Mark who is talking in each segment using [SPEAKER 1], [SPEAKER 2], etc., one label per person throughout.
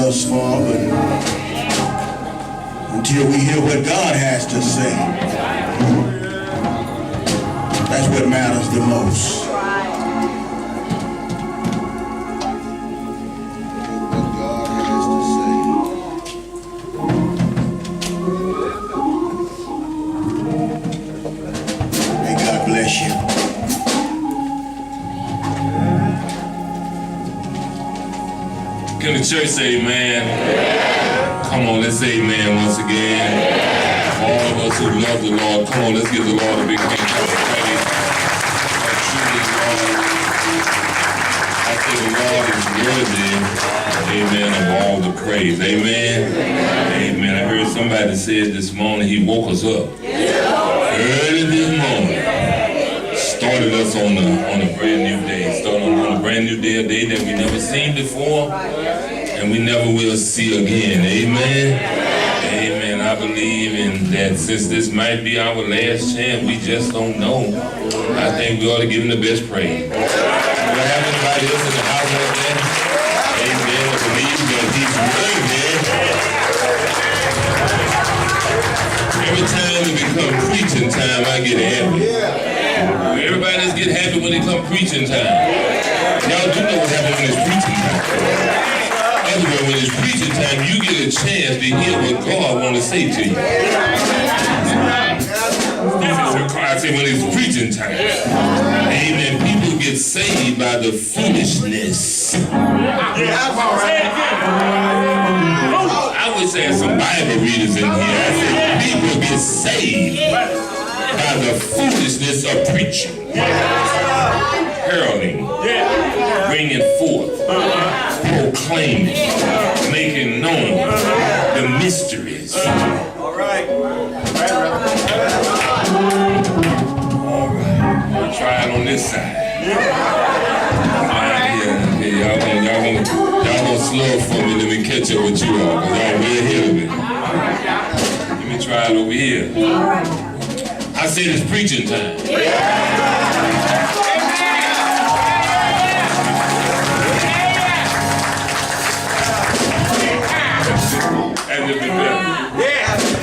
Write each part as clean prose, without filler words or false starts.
[SPEAKER 1] thus far, but until we hear what God has to say, that's what matters the most. What God has to say. May God bless you.
[SPEAKER 2] Can the church say amen? Come on, let's say amen once again. All of us who love the Lord, come on, let's give the Lord a big hand of praise. I say the Lord is worthy, amen, of all the praise. Amen. Amen. I heard somebody say this morning, he woke us up early this morning. Started us on a brand new day. Started on a brand new day, a day that we never seen before and we never will see again. Amen. Amen. I believe in that since this might be our last chance, we just don't know. I think we ought to give him the best praise. Do I have anybody else in the house like that? Amen. I believe that he's worthy. Every time it becomes preaching time, I get happy. Everybody just get happy when it comes preaching time. Y'all do know what happens when it's preaching time. Everywhere when it's preaching time, you get a chance to hear what God wants to say to you. I say when it's preaching time. Amen. People get saved by the foolishness. I wish there had some Bible readers in here. I said people get saved by the foolishness of preaching, heralding, bringing forth, proclaiming, making known the mysteries. All right. We'll try it on this side. Y'all gonna slow for me. Let me catch up with you all, because y'all way ahead of me. Let me try it over here. I said it's preaching time. That's a bit better.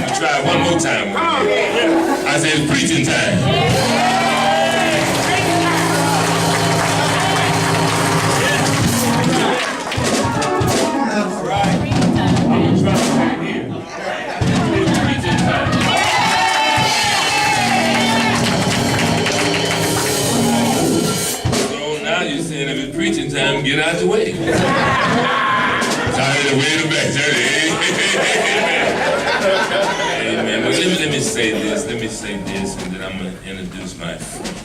[SPEAKER 2] I'll try it one more time. I said it's preaching time. All right. I'm going to try it right here. It's preaching time. You're saying if it's preaching time, get out the way. Sorry to wait a back. Amen. But let me say this. Let me say this, and then I'm going to introduce my friend.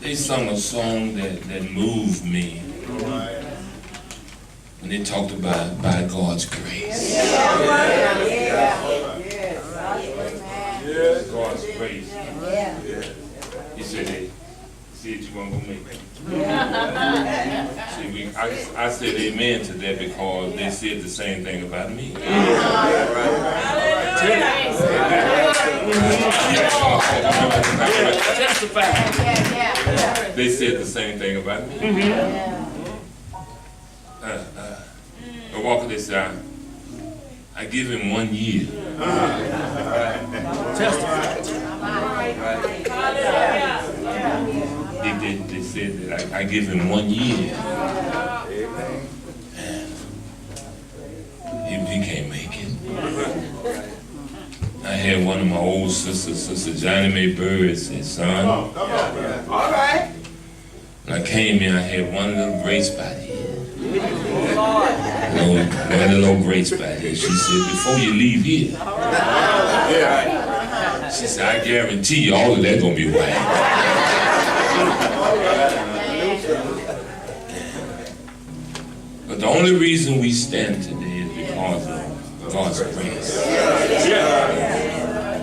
[SPEAKER 2] They sung a song that moved me when they talked about by God's grace. God's grace. He said, hey, see what you want to make. See, I said amen to that because they said the same thing about me. They said the same thing about me. Walker, they said, I give him 1 year. They said that I give him 1 year. And he can't make it. I had one of my old sisters, Sister Johnny Mae Bird, said, son, all right. When I came here, I had one little gray spot here. One little gray spot here. She said, before you leave here, she said, I guarantee you all of that gonna be white. But the only reason we stand today is because of God's grace.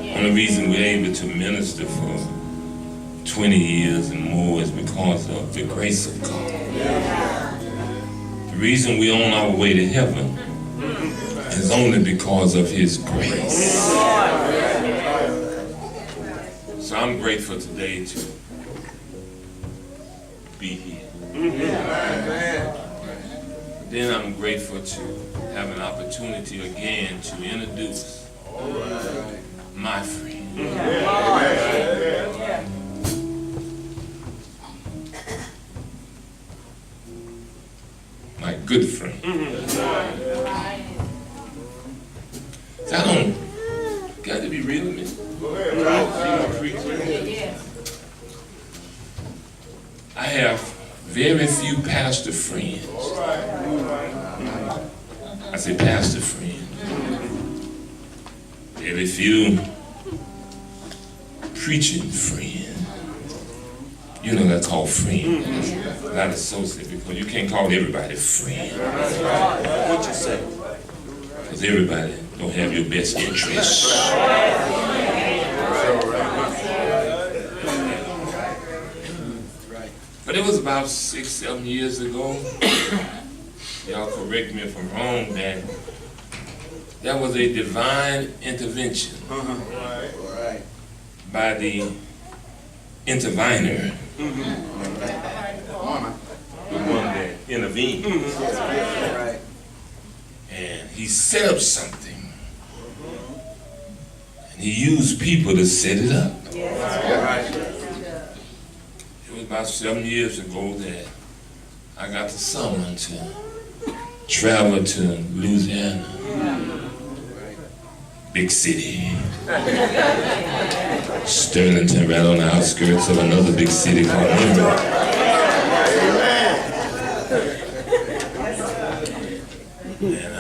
[SPEAKER 2] The only reason we're able to minister for 20 years and more is because of the grace of God. The reason we're on our way to heaven is only because of His grace. So I'm grateful today to be here. Then I'm grateful to have an opportunity again to introduce my friend. My good friend. So I don't got to be real with me. I have very few pastor friends. I say pastor friends. Very few preaching friends. You know that's called friend. That's not associate, because you can't call everybody friend.
[SPEAKER 3] What you say?
[SPEAKER 2] Because everybody don't have your best interests. But it was about 6-7 years ago, y'all correct me if I'm wrong, that there was a divine intervention by the intervenor, the one that intervened. And he set up something, and he used people to set it up. It was about 7 years ago that I got the summons to travel to Louisiana, big city, Sterlington, right on the outskirts of another big city called Monroe. And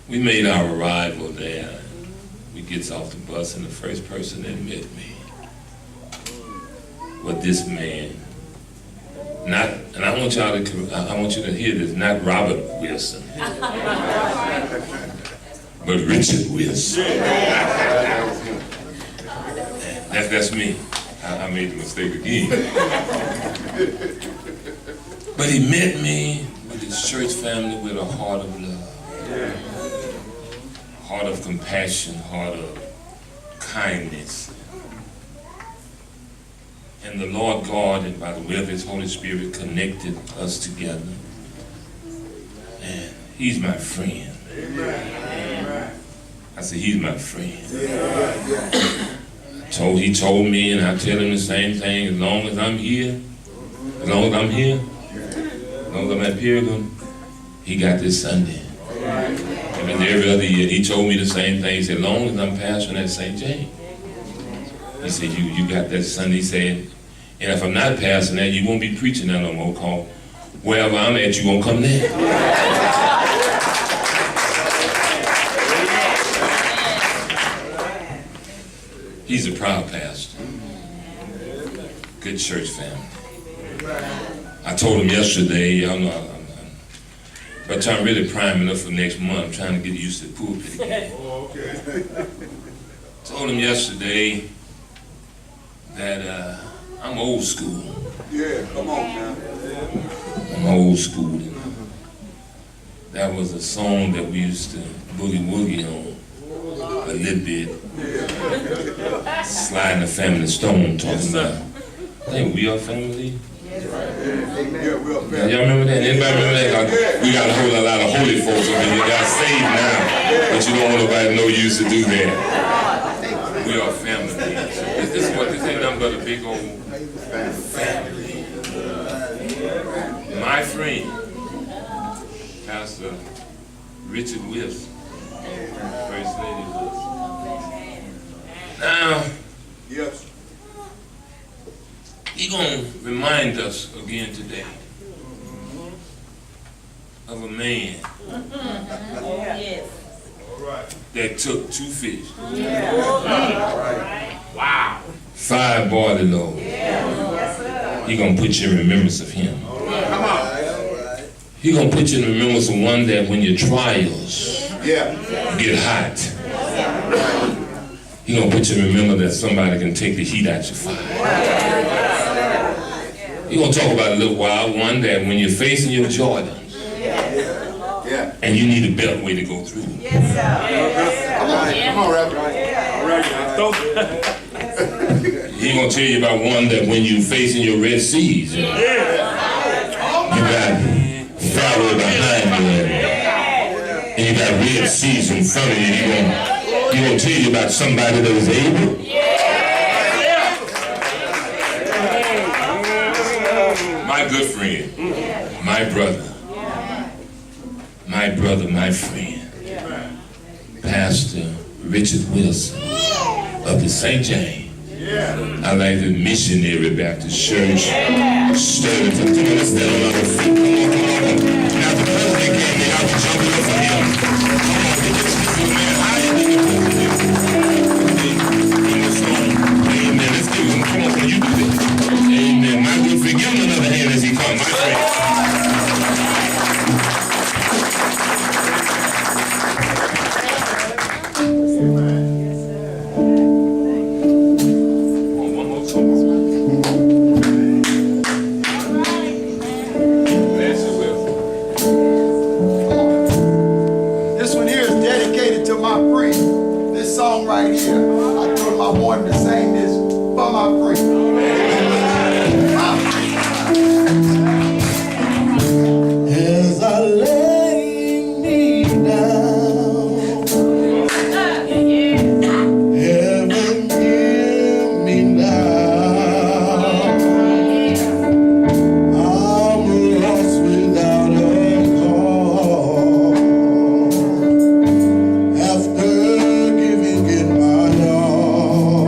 [SPEAKER 2] we made our arrival there. We gets off the bus, and the first person that met me was this man. Not, and I want y'all to, I want you to hear this, not Robert Wilson, but Richard Wilson. That's me. I made the mistake again. But he met me with his church family with a heart of love, heart of compassion, heart of kindness. And the Lord God, and by the way of His Holy Spirit, connected us together. And He's my friend. I said, He's my friend. He told me, and I tell him the same thing, as long as I'm here, as long as I'm at Pilgrim, he got this Sunday. And every other year, he told me the same thing. He said, as long as I'm pastoring at St. James. He said, you got that Sunday. He said, and if I'm not pastoring that, you won't be preaching that no more, cause wherever I'm at, you won't come there. He's a proud pastor. Good church family. I told him yesterday, y'all know, by the time I'm really priming up for next month, I'm trying to get used to the pulpit again. Told him yesterday that I'm old school.
[SPEAKER 3] Yeah, come on now.
[SPEAKER 2] I'm old school. That was a song that we used to boogie woogie on a little bit. Sliding the Family Stone, talking about, I think We Are Family. Y'all remember that? Anybody remember that? We got a whole lot of holy folks over here. Y'all saved now, but you don't want nobody to know you used to do that. We are family. This ain't nothing but a big old family. My friend, Pastor Richard Wilson, First Lady Wilson. Now,
[SPEAKER 3] Yes.
[SPEAKER 2] he's going to remind us again today of a man that took 2 fish. Wow. 5 barley loaves. He's going to put you in remembrance of him.
[SPEAKER 3] Come on.
[SPEAKER 2] He's going to put you in remembrance of one that when your trials
[SPEAKER 3] Yeah.
[SPEAKER 2] get hot, he's going to put you in remembrance that somebody can take the heat out your fire. He's going to talk about a little while, one that when you're facing your Jordans,
[SPEAKER 3] Yeah.
[SPEAKER 2] and you need a beltway to go through.
[SPEAKER 3] Come on, Reverend.
[SPEAKER 2] He He gonna tell you about one that when you facing your Red Seas, you got Pharaoh behind you, and you got Red Seas in front of you. He gonna tell you about somebody that was able. My good friend, my brother, my friend, Pastor Richard Wilson of the St. James. I like the Missionary Baptist Church. Stirring for 2 minutes, stand on our feet. Come on. Now the president came in, I was jumping up for him. Come on, get this man higher than the president. In the song. Amen. Let's give him. Come on, can you do this? Amen. My good friend, give him another hand as he comes, my friend.
[SPEAKER 3] This one here is dedicated to my friend. This song right here, I told him I wanted to sing this for my friend.
[SPEAKER 1] As I lay me down, heaven hear me now. I'm lost without a cause. After giving it my all,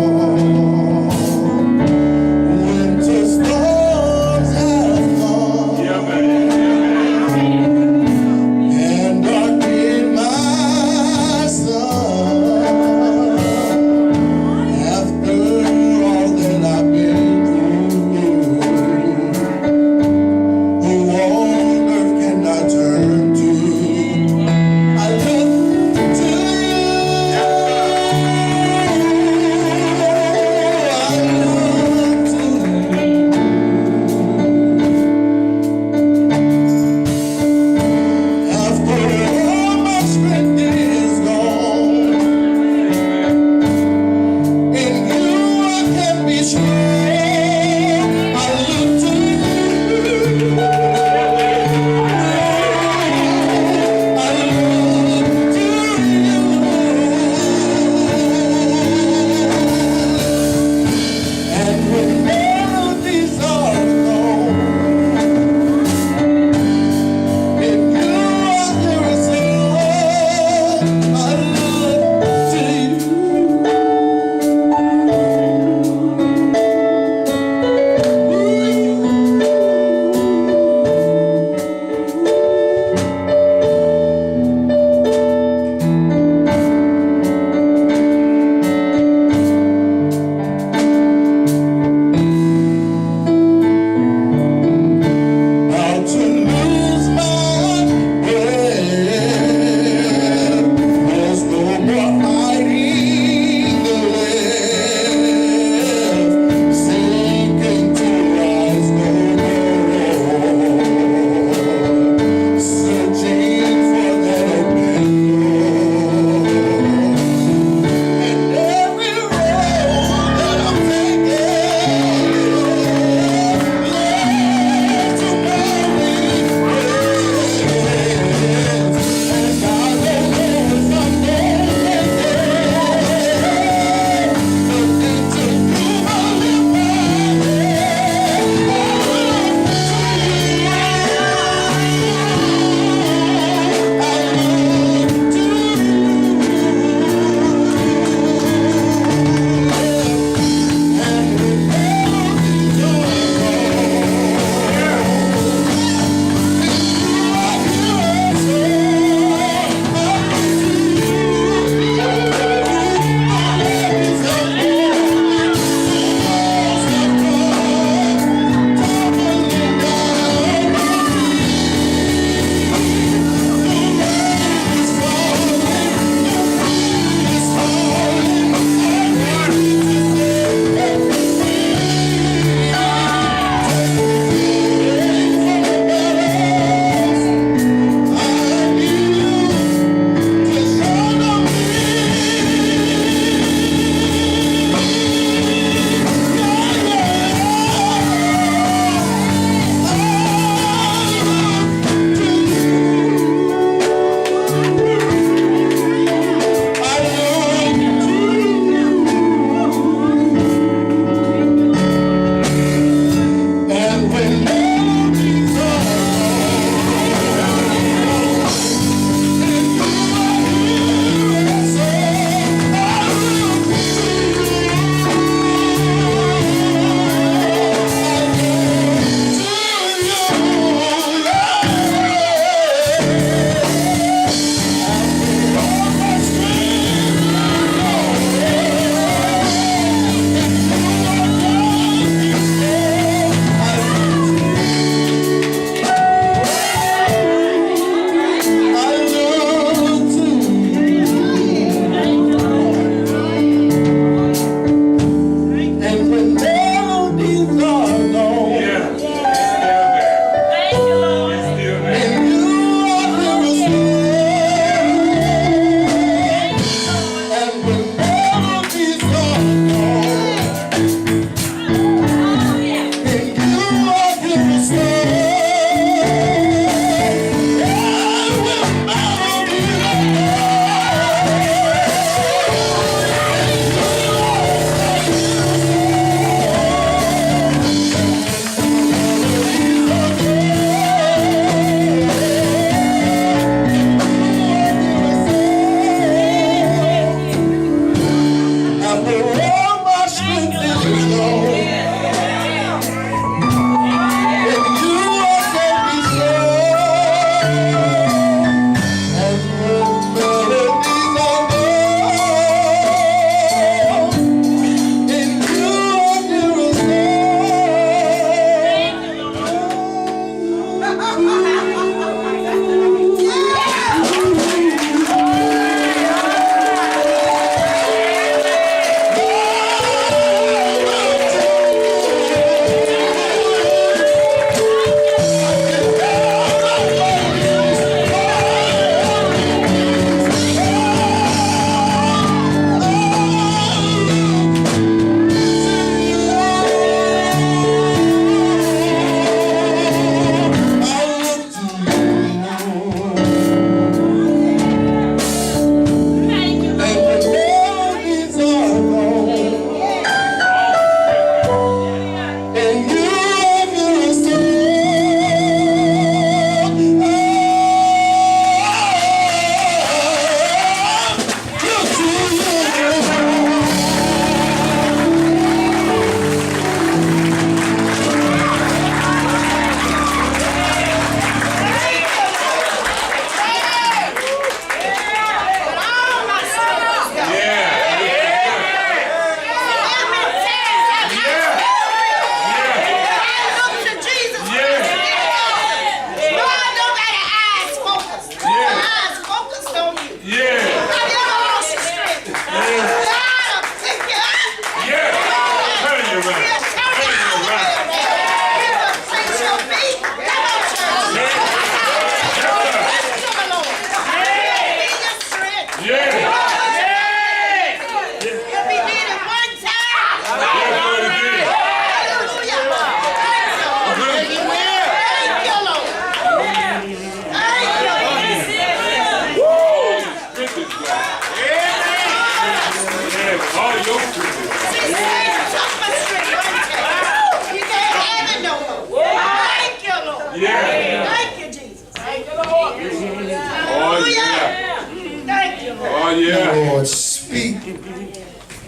[SPEAKER 2] yeah.
[SPEAKER 3] Lord, speak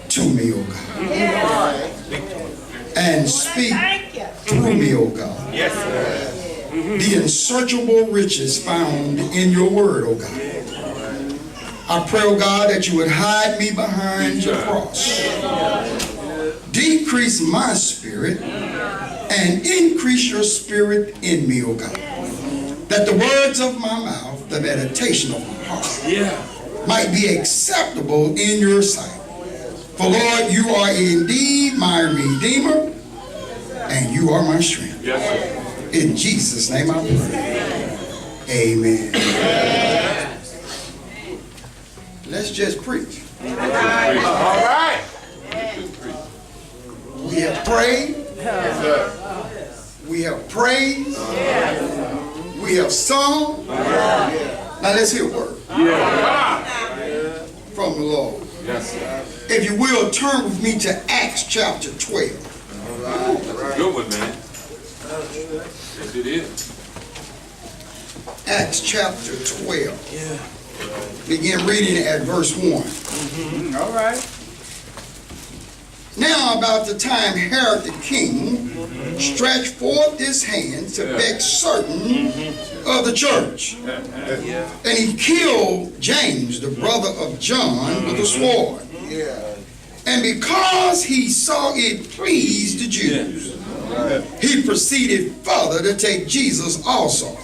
[SPEAKER 3] to me, O God. And speak through me, O God.
[SPEAKER 2] Yes.
[SPEAKER 3] The unsearchable riches found in your word, O God. I pray, O God, that you would hide me behind your cross. Decrease my spirit and increase your spirit in me, O God. That the words of my mouth, the meditation of my heart, might be acceptable in your sight. For Lord, you are indeed my Redeemer, and you are my strength.
[SPEAKER 2] Yes, sir.
[SPEAKER 3] In Jesus' name I pray. Amen. Let's just preach.
[SPEAKER 2] All right.
[SPEAKER 3] We have prayed. We have praised. We have sung. Now let's hear a word from the Lord.
[SPEAKER 2] Yes, sir.
[SPEAKER 3] If you will, turn with me to Acts chapter 12.
[SPEAKER 2] Good one, man. Yes, it is.
[SPEAKER 3] Acts chapter 12. Begin reading at verse 1.
[SPEAKER 4] All right.
[SPEAKER 3] Now about the time Herod the king stretched forth his hand to vex certain of the church. And he killed James, the brother of John, with a sword. And because he saw it pleased the Jews, he proceeded further to take Jesus also.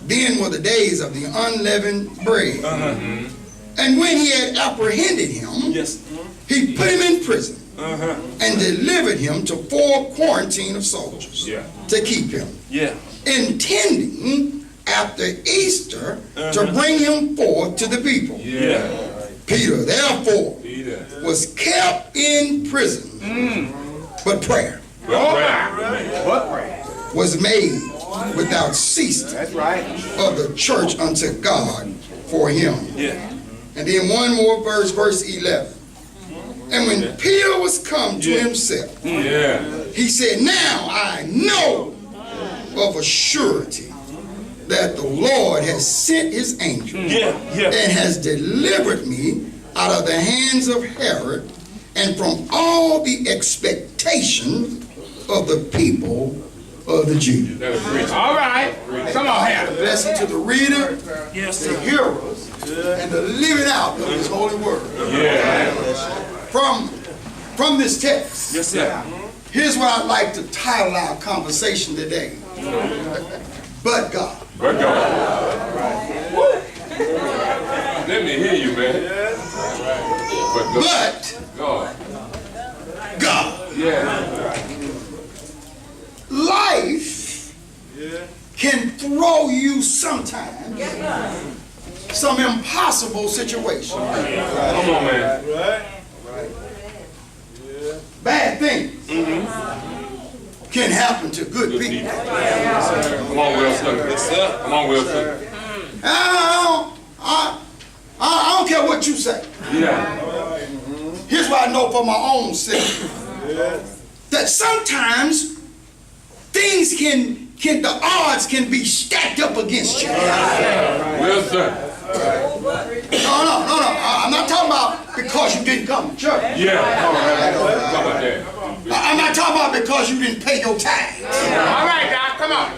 [SPEAKER 3] Then were the days of the unleavened bread. And when he had apprehended him, he put him in prison and delivered him to 4 quarantine of soldiers to keep him, intending after Easter to bring him forth to the people. Peter, therefore, was kept in prison, but prayer was made without ceasing of the church unto God for him. And then one more verse, verse 11. And when Peter was come to himself, he said, now I know of a surety that the Lord has sent his angel and has delivered me out of the hands of Herod and from all the expectation of the people of the Jews.
[SPEAKER 4] All right. Come on, Hannah.
[SPEAKER 3] Blessing to the reader, the hearers, and the living out of his holy word. From this text, here's what I'd like to title our conversation today. But God.
[SPEAKER 2] But God. Let me hear you, man.
[SPEAKER 3] But
[SPEAKER 2] God.
[SPEAKER 3] God.
[SPEAKER 2] Yeah.
[SPEAKER 3] Life can throw you sometimes some impossible situation.
[SPEAKER 2] Come on, man.
[SPEAKER 3] Bad things can happen to good people.
[SPEAKER 2] Come on, Wilson. Come on, Wilson.
[SPEAKER 3] I don't care what you say. Here's what I know for my own sake. That sometimes things the odds can be stacked up against you.
[SPEAKER 2] Wilson.
[SPEAKER 3] No. I'm not talking about because you didn't come to church.
[SPEAKER 2] How about that?
[SPEAKER 3] I'm not talking about because you didn't pay your tithes.
[SPEAKER 4] All right, Doc. Come on.